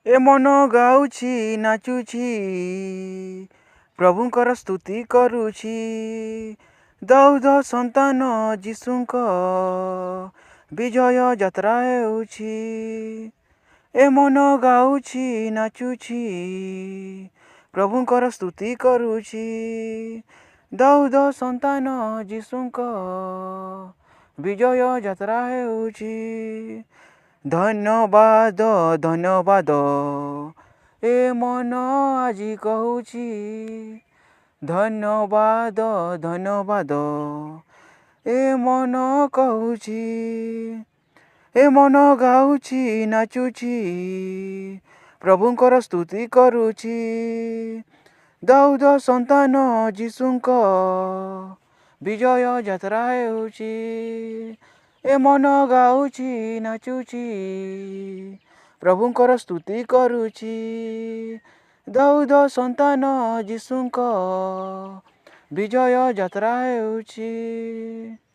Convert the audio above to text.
ए मन गाउछि नाचुछि प्रभुଙ୍କର स्तुति କରୁଛି ଦାଉଦ ସନ୍ତାନ ଯୀଶୁଙ୍କ ବିଜୟ ଯାତ୍ରା ହେଉଛି। ଏ ମନ ଗାଉଛି ନାଚୁଛି ପ୍ରଭୁଙ୍କର ସ୍ତୁତି କରୁଛି ଦାଉଦ ସନ୍ତାନ ଯୀଶୁଙ୍କ ବିଜୟ ଯାତ୍ରା ହେଉଛି। ଧନ୍ୟବାଦ ଧନ୍ୟବାଦ ଏ ମନ ଆଜି କହୁଛି ଧନ୍ୟବାଦ ଧନ୍ୟବାଦ ଏ ମନ କହୁଛି। ଏ ମନ ଗାଉଛି ନାଚୁଛି ପ୍ରଭୁଙ୍କର ସ୍ତୁତି କରୁଛି ଦାଉଦ ସନ୍ତାନ ଯୀଶୁଙ୍କ ବିଜୟ ଯାତ୍ରା ହେଉଛି। ଏ ମନ ଗାଉଛି ନାଚୁଛି ପ୍ରଭୁଙ୍କର ସ୍ତୁତି କରୁଛି ଦାଉଦ ସନ୍ତାନ ଯୀଶୁଙ୍କ ବିଜୟ ଯାତ୍ରା ହେଉଛି।